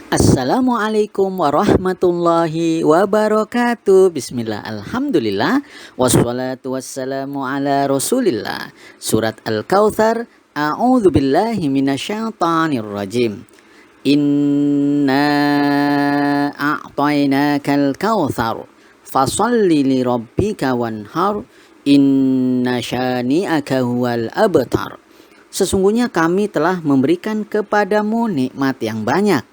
Assalamualaikum warahmatullahi wabarakatuh. Bismillah, alhamdulillah, wassalatu wassalamu ala rasulillah. Surat Al-Kautsar. A'udzu billahi minasyaitonir rajim. Inna a'tainakal kautsar fasholli li rabbika wanhar inna syani'aka huwal abtar. Sesungguhnya kami telah memberikan kepadamu nikmat yang banyak,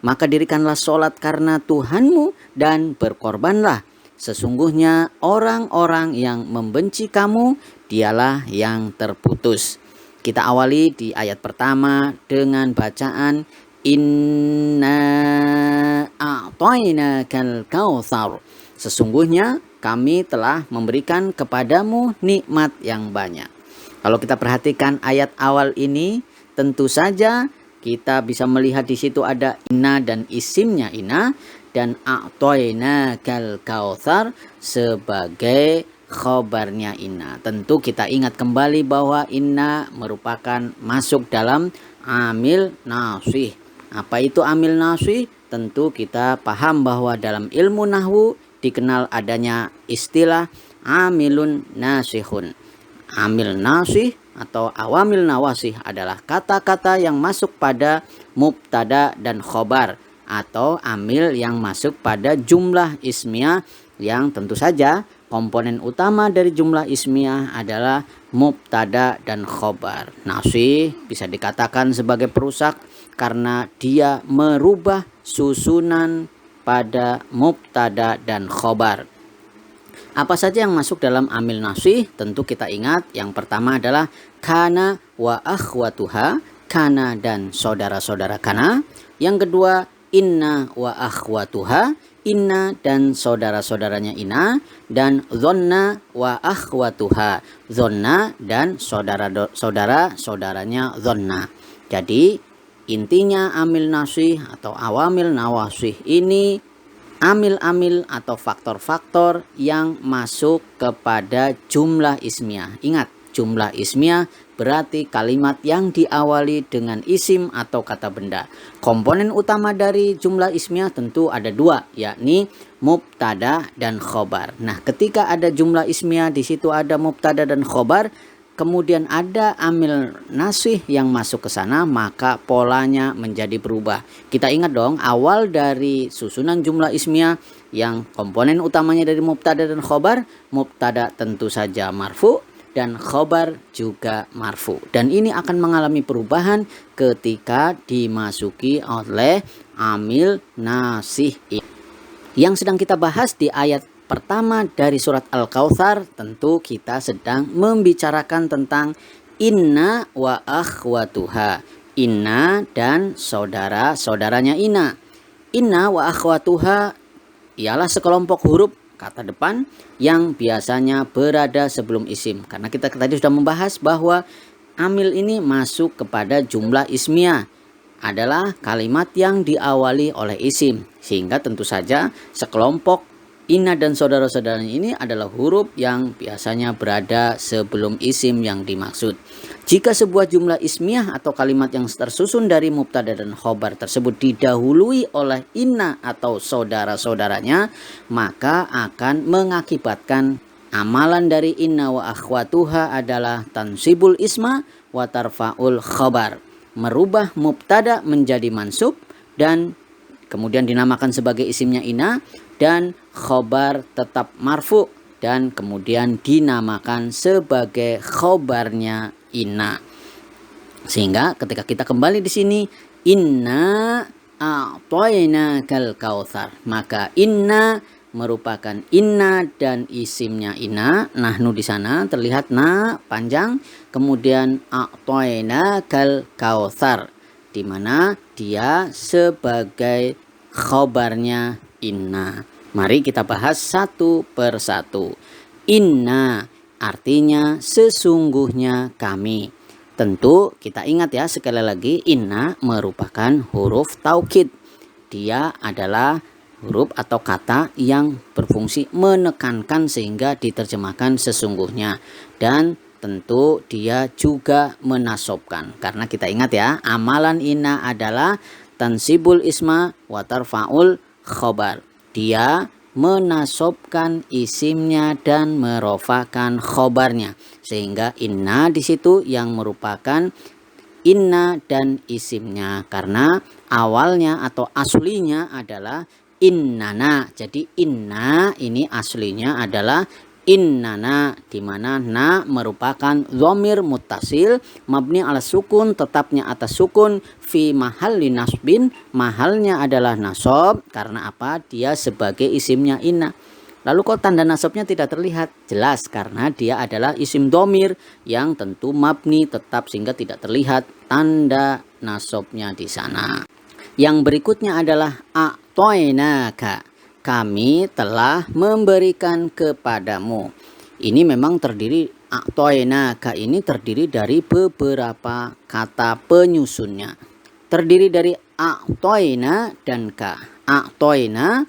maka dirikanlah sholat karena Tuhanmu dan berkorbanlah. Sesungguhnya orang-orang yang membenci kamu, dialah yang terputus. Kita awali di ayat pertama dengan bacaan Inna a'tainakal kautsar. Sesungguhnya kami telah memberikan kepadamu nikmat yang banyak. Kalau kita perhatikan ayat awal ini, tentu saja kita bisa melihat di situ ada inna dan isimnya inna, dan a'tainakal kautsar sebagai khobarnya inna. Tentu kita ingat kembali bahwa inna merupakan masuk dalam amil nasih. Apa itu amil nasih? Tentu kita paham bahwa dalam ilmu nahwu dikenal adanya istilah amilun nasihun. Amil nasih atau awamil nawasih adalah kata-kata yang masuk pada mubtada dan khobar, atau amil yang masuk pada jumlah ismiyah, yang tentu saja komponen utama dari jumlah ismiyah adalah mubtada dan khobar. Nasih bisa dikatakan sebagai perusak karena dia merubah susunan pada mubtada dan khobar. Apa saja yang masuk dalam amil nasih? Tentu kita ingat yang pertama adalah kana wa akhwatuha, kana dan saudara-saudara kana. Yang kedua inna wa akhwatuha, inna dan saudara-saudaranya inna. Dan zonna wa akhwatuha, zonna dan saudara-saudaranya zonna. Jadi intinya amil nasih atau awamil nawasih ini amil-amil atau faktor-faktor yang masuk kepada jumlah ismiyah. Ingat, jumlah ismiyah berarti kalimat yang diawali dengan isim atau kata benda. Komponen utama dari jumlah ismiyah tentu ada dua, yakni mubtada dan khobar. Nah, ketika ada jumlah ismiyah, di situ ada mubtada dan khobar, kemudian ada amil nasih yang masuk ke sana, maka polanya menjadi berubah. Kita ingat dong, awal dari susunan jumlah ismiyah yang komponen utamanya dari mubtada dan khobar, mubtada tentu saja marfu dan khobar juga marfu. Dan ini akan mengalami perubahan ketika dimasuki oleh amil nasih. Yang sedang kita bahas di ayat pertama dari surat Al-Kautsar, tentu kita sedang membicarakan tentang inna wa akhwatuha, inna dan saudara-saudaranya inna. Inna wa akhwatuha ialah sekelompok huruf kata depan yang biasanya berada sebelum isim. Karena kita tadi sudah membahas bahwa amil ini masuk kepada jumlah ismiyah, adalah kalimat yang diawali oleh isim, sehingga tentu saja sekelompok inna dan saudara-saudaranya ini adalah huruf yang biasanya berada sebelum isim yang dimaksud. Jika sebuah jumlah ismiyah atau kalimat yang tersusun dari mubtada dan khobar tersebut didahului oleh inna atau saudara-saudaranya, maka akan mengakibatkan amalan dari inna wa akhwatuha adalah tansibul isma wa tarfa'ul khobar, merubah mubtada menjadi mansub dan kemudian dinamakan sebagai isimnya inna, dan khobar tetap marfu dan kemudian dinamakan sebagai khobarnya inna. Sehingga ketika kita kembali di sini inna a'tainakal kautsar, maka inna merupakan inna dan isimnya inna. Nahnu di sana terlihat na panjang, kemudian a'tainakal kautsar, di mana dia sebagai khobarnya inna. Mari kita bahas satu persatu. Inna artinya sesungguhnya kami. Tentu kita ingat ya, sekali lagi inna merupakan huruf taukid. Dia adalah huruf atau kata yang berfungsi menekankan sehingga diterjemahkan sesungguhnya. Dan tentu dia juga menasobkan, karena kita ingat ya, amalan inna adalah tansibul isma wa tarfa'ul khobar. Dia menasobkan isimnya dan merofakan khobarnya, sehingga inna di situ yang merupakan inna dan isimnya, karena awalnya atau aslinya adalah innana. Jadi inna ini aslinya adalah innana, di mana na merupakan dhamir muttasil mabni ala sukun, tetapnya atas sukun, fi mahalli nasbin, mahalnya adalah nasab. Karena apa? Dia sebagai isimnya inna. Lalu kok tanda nasabnya tidak terlihat? Jelas, karena dia adalah isim dhamir yang tentu mabni tetap, sehingga tidak terlihat tanda nasabnya di sana. Yang berikutnya adalah a'toinaka, kami telah memberikan kepadamu. Ini memang terdiri, a'toinaka ini terdiri dari beberapa kata penyusunnya. Terdiri dari a'toina dan ka. A'toina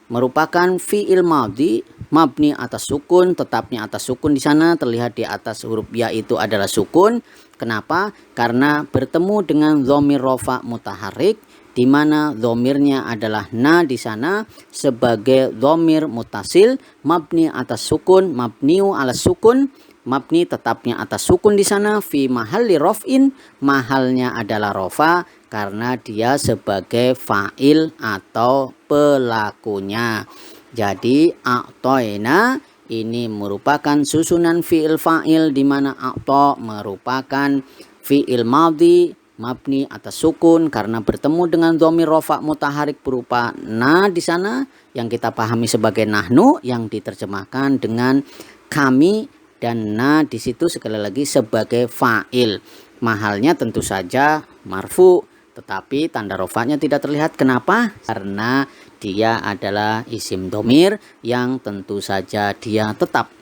merupakan fi'il madhi mabni atas sukun, tetapnya atas sukun di sana, terlihat di atas huruf ya itu adalah sukun. Kenapa? Karena bertemu dengan dhamir rofa mutaharrik, di mana dhomirnya adalah na di sana sebagai dhamir mutasil mabni atas sukun, mabniu ala sukun, mabni tetapnya atas sukun di sana, fi mahalli rof'in, mahalnya adalah rofa karena dia sebagai fa'il atau pelakunya. Jadi a'toina ini merupakan susunan fi'il fa'il, di mana a'to merupakan fi'il madhi mabni atas sukun karena bertemu dengan dhamir rofa mutaharik berupa na di sana yang kita pahami sebagai nahnu, yang diterjemahkan dengan kami, dan na di situ sekali lagi sebagai fa'il. Mahalnya tentu saja marfu, tetapi tanda rofanya tidak terlihat. Kenapa? Karena dia adalah isim dhamir yang tentu saja dia tetap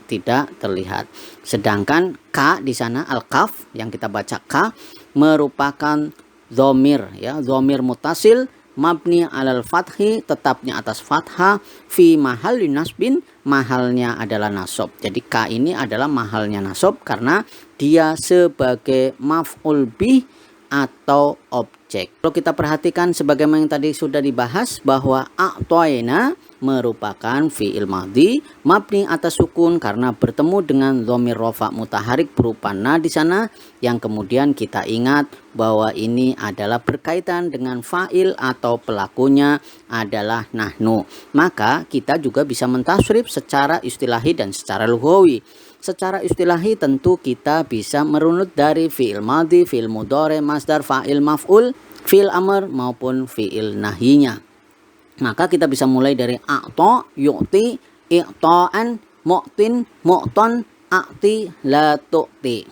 tidak terlihat. Sedangkan ka di sana al-kaf yang kita baca ka merupakan dhamir, ya, dhamir mutasil mabni alal fathi, tetapnya atas fathah, fi mahalli nasbin, mahalnya adalah nasab. Jadi ka ini adalah mahalnya nasab karena dia sebagai maf'ul bih atau objek. Kalau kita perhatikan sebagaimana yang tadi sudah dibahas bahwa a'toina merupakan fi'il madhi mabni atas sukun karena bertemu dengan dhamir rofa mutaharik berupa na di sana, yang kemudian kita ingat bahwa ini adalah berkaitan dengan fa'il atau pelakunya adalah nahnu. Maka kita juga bisa mentasrif secara istilahi dan secara lughawi. Secara istilahi tentu kita bisa merunut dari fi'il madhi, fi'il mudhari, masdar, fa'il, maf'ul, fi'il amr maupun fi'il nahinya. Maka kita bisa mulai dari a'ta, yu'ti, i'ta'an, mu'tin, mu'ton, a'ti, la tu'ti.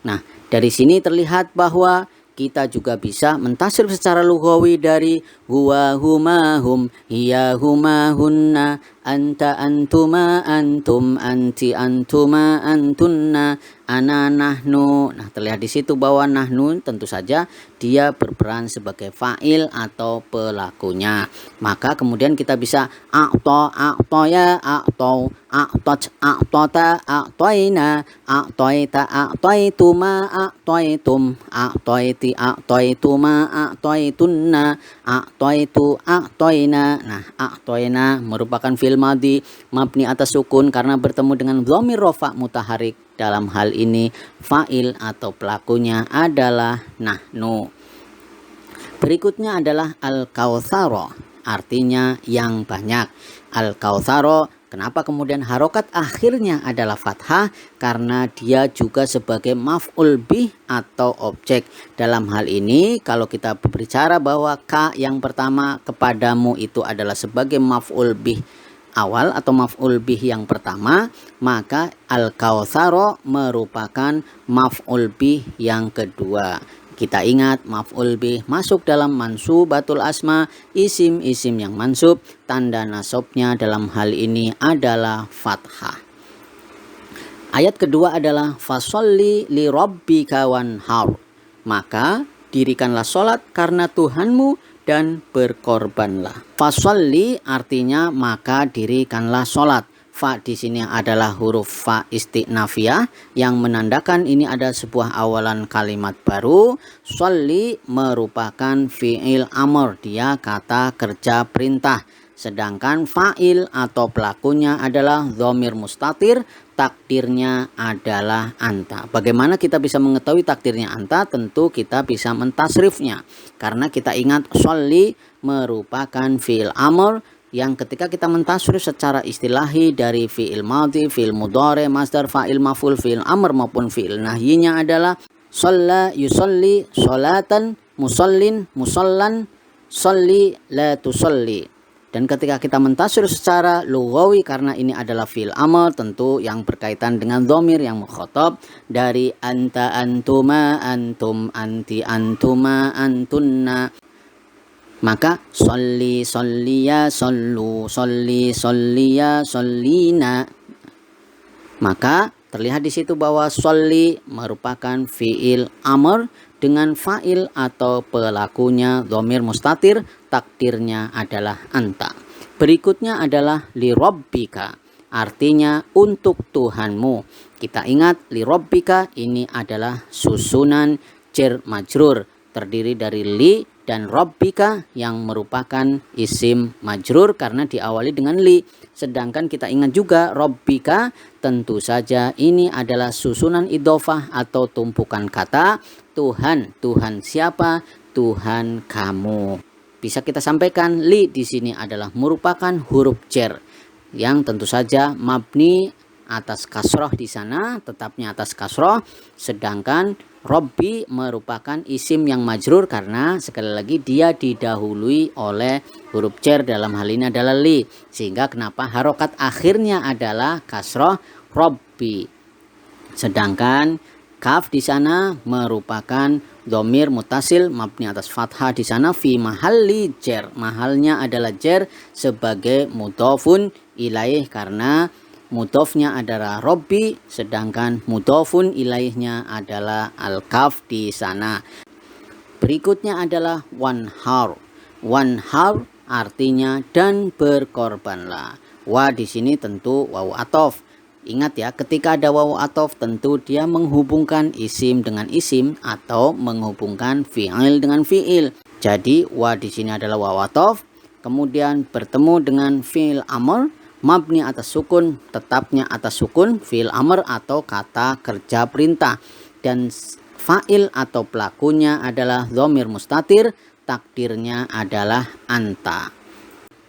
Nah, dari sini terlihat bahwa kita juga bisa mentasrif secara lughawi dari huwa huma hum, hiya huma hunna, anta antuma antum, anti antuma antunna, ana nahnu. Nah, terlihat di situ bahwa nahnu tentu saja dia berperan sebagai fa'il atau pelakunya. Maka kemudian kita bisa a'ta, a'taya, a'tau, a'tat, a'tata, a'taina, a'taita, a'taituma, a'taitum, a'taiti, a'taituma, a'taitunna, a'taitu, a'taina. Nah, a'taina merupakan fi'il madhi mabni atas sukun karena bertemu dengan dhamir rofa mutaharik. Dalam hal ini fa'il atau pelakunya adalah nahnu. Berikutnya adalah al-kautsaro, artinya yang banyak. Al-kautsaro, kenapa kemudian harokat akhirnya adalah fathah? Karena dia juga sebagai maf'ul bih atau objek. Dalam hal ini kalau kita berbicara bahwa ka yang pertama kepadamu itu adalah sebagai maf'ul bih awal atau maf'ul bih yang pertama, maka al-kautsaro merupakan maf'ul bih yang kedua. Kita ingat maf'ul bih masuk dalam mansubatul asma, isim-isim yang mansub, tanda nasabnya dalam hal ini adalah fathah. Ayat kedua adalah fasholli li rabbika wanhar, maka dirikanlah sholat karena Tuhanmu dan berkorbanlah. Fasholli artinya maka dirikanlah sholat. Fa di sini adalah huruf fa isti'nafiyah yang menandakan ini ada sebuah awalan kalimat baru. Sholli merupakan fi'il amr, dia kata kerja perintah. Sedangkan fa'il atau pelakunya adalah dhamir mustatir, takdirnya adalah anta. Bagaimana kita bisa mengetahui takdirnya anta? Tentu kita bisa mentasrifnya. Karena kita ingat sholli merupakan fi'il amr yang ketika kita mentasrif secara istilahi dari fi'il madhi, fi'il mudhari, masdar, fa'il maf'ul, fi'il amr maupun fi'il nahyinya adalah shalla yusolli, sholatan, musallin, musallan, sholli, la tusolli. Dan ketika kita mentasrif secara lughawi, karena ini adalah fi'il amr, tentu yang berkaitan dengan dhamir yang mukhatab dari anta, antuma, antum, anti, antuma, antunna. Maka sholli, sholliya, shollu, sholli, sholliya, shollina. Maka terlihat di situ bahwa sholli merupakan fi'il amr dengan fa'il atau pelakunya dhamir mustatir, takdirnya adalah anta. Berikutnya adalah li rabbika, artinya untuk Tuhanmu. Kita ingat li rabbika ini adalah susunan jar majrur, terdiri dari li dan rabbika yang merupakan isim majrur karena diawali dengan li. Sedangkan kita ingat juga rabbika tentu saja ini adalah susunan idhofah atau tumpukan kata Tuhan. Tuhan siapa? Tuhan kamu. Bisa kita sampaikan li di sini adalah merupakan huruf jar yang tentu saja mabni atas kasroh di sana, tetapnya atas kasroh. Sedangkan Robbi merupakan isim yang majrur karena sekali lagi dia didahului oleh huruf jar, dalam hal ini adalah li, sehingga kenapa harokat akhirnya adalah kasroh Robbi. Sedangkan kaf di sana merupakan dhamir mutasil mabni atas fathah di sana fi mahalli jar. Mahalnya adalah jar sebagai mudhofun ilaih karena mudhofnya adalah Robbi, sedangkan mudhofun ilaihnya adalah al-kaf di sana. Berikutnya adalah wanhar. Wanhar artinya dan berkorbanlah. Wa di sini tentu wawu atof. Ingat ya, ketika ada wawu atof tentu dia menghubungkan isim dengan isim atau menghubungkan fi'il dengan fi'il. Jadi wa di sini adalah wawu atof, kemudian bertemu dengan fi'il amr mabni atas sukun, tetapnya atas sukun, fi'il amr atau kata kerja perintah, dan fa'il atau pelakunya adalah dhamir mustatir, takdirnya adalah anta.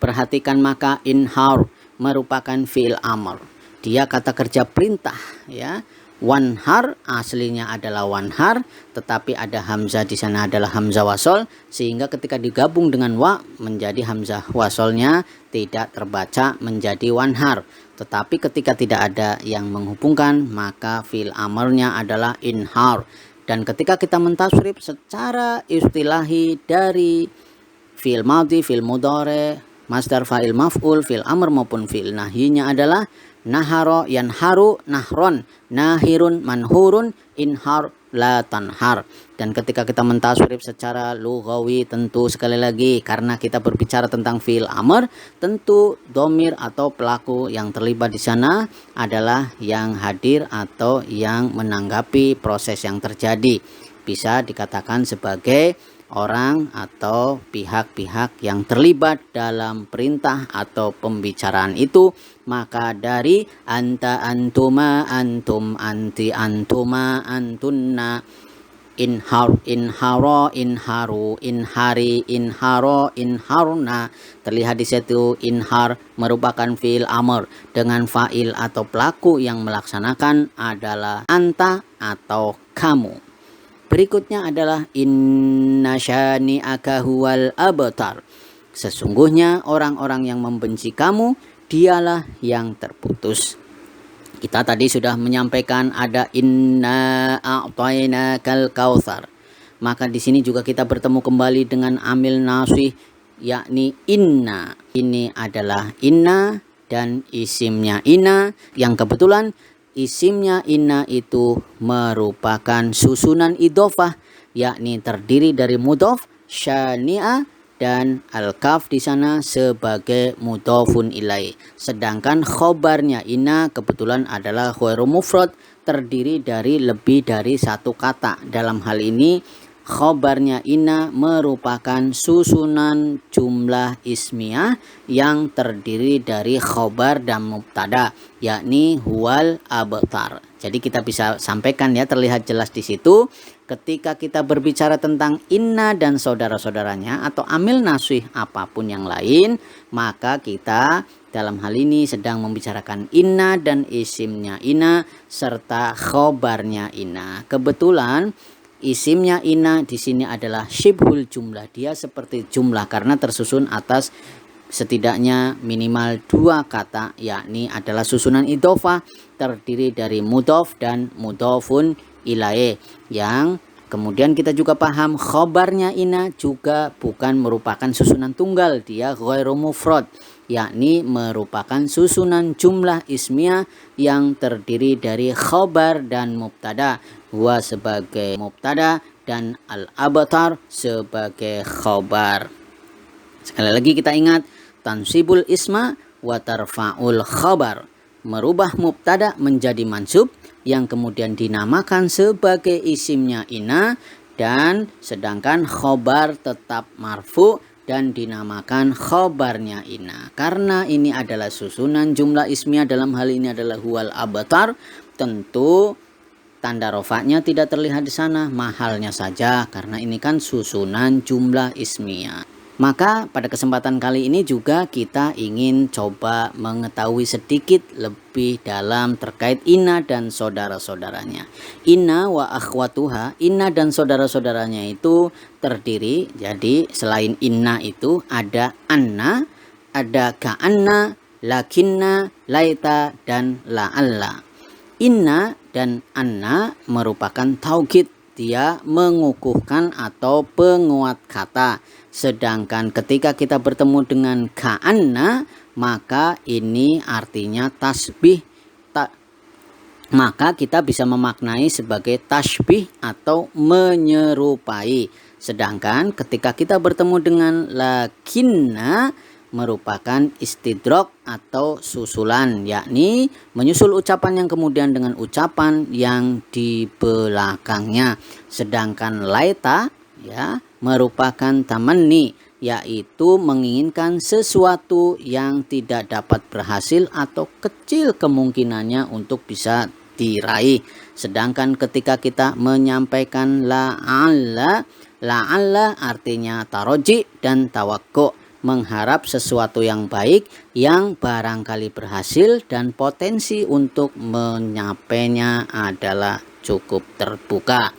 Perhatikan maka inhar merupakan fi'il amr, dia kata kerja perintah ya. Wanhar aslinya adalah wanhar, tetapi ada hamzah di sana adalah hamzah wasol, sehingga ketika digabung dengan wa menjadi hamzah wasolnya tidak terbaca menjadi wanhar. Tetapi ketika tidak ada yang menghubungkan maka fi'il amrnya adalah inhar. Dan ketika kita mentasrif secara istilahi dari fi'il madhi, fi'il mudhari, masdar, fa'il maf'ul, fi'il amr maupun fi'il nahyinya adalah naharo yanharu nahron, nahirun manhurun, inhar la tanhar. Dan ketika kita mentasrif secara lughawi tentu sekali lagi karena kita berbicara tentang fi'il amr, tentu domir atau pelaku yang terlibat di sana adalah yang hadir atau yang menanggapi proses yang terjadi. Bisa dikatakan sebagai orang atau pihak-pihak yang terlibat dalam perintah atau pembicaraan itu. Maka dari anta, antuma, antum, anti, antuma, antunna, inhar, inharo, inharu, inhari, inharo, inharuna, terlihat di situ inhar merupakan fi'il amr dengan fa'il atau pelaku yang melaksanakan adalah anta atau kamu. Berikutnya adalah inna syani'aka huwal abtar. Sesungguhnya orang-orang yang membenci kamu dialah yang terputus. Kita tadi sudah menyampaikan ada inna a'tainakal kautsar. Maka di sini juga kita bertemu kembali dengan amil nasih yakni inna. Ini adalah inna dan isimnya inna yang kebetulan isimnya inna itu merupakan susunan idhofah yakni terdiri dari mudhof, syani'a dan al-kaf di sana sebagai mudhofun ilaih. Sedangkan khobarnya inna kebetulan adalah ghairu mufrad, terdiri dari lebih dari satu kata. Dalam hal ini khobarnya inna merupakan susunan jumlah ismiyah yang terdiri dari khobar dan mubtada, yakni huwal abtar. Jadi kita bisa sampaikan ya, terlihat jelas di situ ketika kita berbicara tentang inna dan saudara-saudaranya atau amil nasih apapun yang lain, maka kita dalam hal ini sedang membicarakan inna dan isimnya inna serta khobarnya inna. Kebetulan isimnya inna di sini adalah syibhul jumlah, dia seperti jumlah karena tersusun atas setidaknya minimal dua kata, yakni adalah susunan idhofah terdiri dari mudhof dan mudhofun ilaih. Yang kemudian kita juga paham khobarnya inna juga bukan merupakan susunan tunggal, dia ghairu mufrad, yakni merupakan susunan jumlah ismiyah yang terdiri dari khobar dan mubtada, huwa sebagai mubtada dan al-abtar sebagai khobar. Sekali lagi kita ingat, tansibul isma wa tarfa'ul khobar, merubah mubtada menjadi mansub yang kemudian dinamakan sebagai isimnya inna, dan sedangkan khobar tetap marfu dan dinamakan khobarnya inna. Karena ini adalah susunan jumlah ismiyah, dalam hal ini adalah huwal abtar, tentu tanda rofaknya tidak terlihat di sana, mahalnya saja karena ini kan susunan jumlah ismiyah. Maka pada kesempatan kali ini juga kita ingin coba mengetahui sedikit lebih dalam terkait inna dan saudara-saudaranya. Inna wa akhwatuha, inna dan saudara-saudaranya itu terdiri, jadi selain inna itu ada anna, ada ka'anna, lakinna, laita, dan la'alla. Inna dan anna merupakan taukid, dia mengukuhkan atau penguat kata. Sedangkan ketika kita bertemu dengan ka'anna, maka ini artinya tasbih. Maka kita bisa memaknai sebagai tasbih atau menyerupai. Sedangkan ketika kita bertemu dengan lakinna, merupakan istidrok atau susulan, yakni menyusul ucapan yang kemudian dengan ucapan yang di belakangnya. Sedangkan laita ya merupakan tamanni, yaitu menginginkan sesuatu yang tidak dapat berhasil atau kecil kemungkinannya untuk bisa diraih. Sedangkan ketika kita menyampaikan la'alla artinya taroji dan tawakku, mengharap sesuatu yang baik yang barangkali berhasil dan potensi untuk menyapainya adalah cukup terbuka.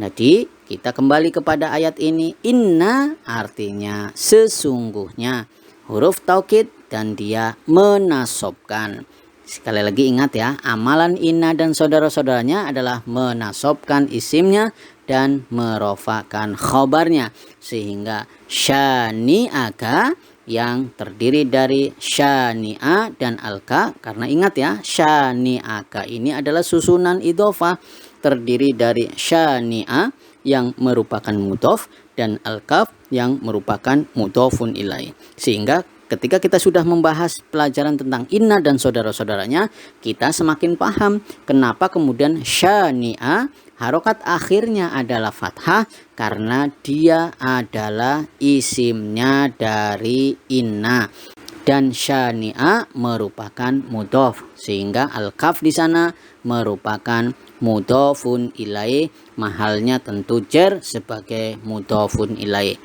Jadi kita kembali kepada ayat ini, inna artinya sesungguhnya, huruf taukid dan dia menasobkan. Sekali lagi ingat ya, amalan inna dan saudara-saudaranya adalah menasobkan isimnya dan merofakan khobarnya, sehingga syani'aka yang terdiri dari syani'a dan alka, karena ingat ya, syani'aka ini adalah susunan idhofah terdiri dari syani'a yang merupakan mudhof dan al-kaf yang merupakan mudhofun ilaih. Sehingga ketika kita sudah membahas pelajaran tentang inna dan saudara-saudaranya, kita semakin paham kenapa kemudian syani'a harokat akhirnya adalah fathah, karena dia adalah isimnya dari inna. Dan syani'a merupakan mudhof, sehingga al-kaf di sana merupakan mudhofun ilaih, mahalnya tentu jar sebagai mudhofun ilaih.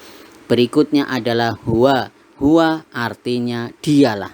Berikutnya adalah huwa. Huwa artinya dialah.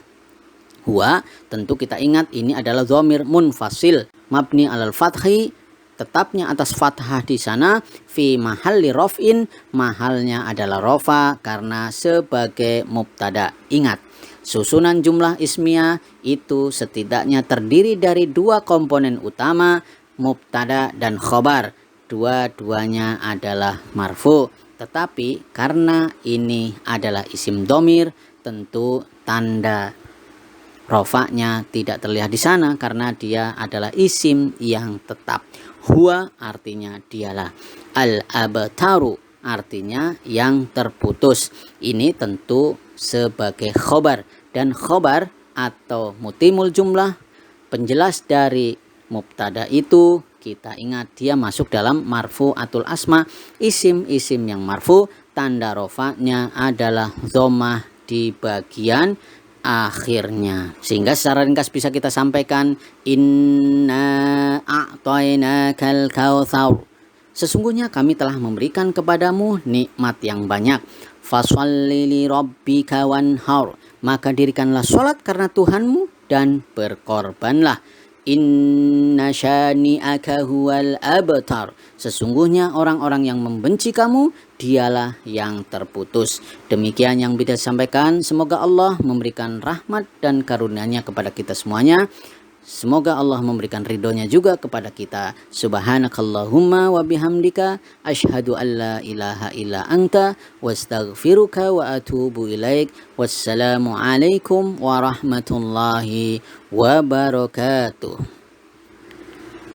Huwa tentu kita ingat ini adalah dhamir munfasil mabni alal fathi, tetapnya atas fathah di sana, fi mahalli raf'in, mahalnya adalah rofa karena sebagai mubtada. Ingat, susunan jumlah ismiyah itu setidaknya terdiri dari dua komponen utama, mubtada dan khobar. Dua-duanya adalah marfu. Tetapi karena ini adalah isim dhamir, tentu tanda rofaknya tidak terlihat di sana karena dia adalah isim yang tetap. Huwa artinya dialah. Al-abtaru artinya yang terputus. Ini tentu sebagai khobar, dan khobar atau mutimul jumlah, penjelas dari mubtada itu, kita ingat dia masuk dalam marfu atul asma, isim-isim yang marfu tanda rofanya adalah dhammah di bagian akhirnya. Sehingga secara ringkas bisa kita sampaikan, inna a'tainakal kautsar, sesungguhnya kami telah memberikan kepadamu nikmat yang banyak. Fasholli li rabbika wanhar, maka dirikanlah sholat karena Tuhanmu dan berkorbanlah. Inna syani'aka huwal abtar, sesungguhnya orang-orang yang membenci kamu dialah yang terputus. Demikian yang bisa disampaikan. Semoga Allah memberikan rahmat dan karunia-Nya kepada kita semuanya. Semoga Allah memberikan ridhonya juga kepada kita. Subhanakallahumma wa bihamdika asyhadu an la ilaha illa anta wastaghfiruka wa atubu ilaik. Wassalamu alaikum warahmatullahi wabarakatuh.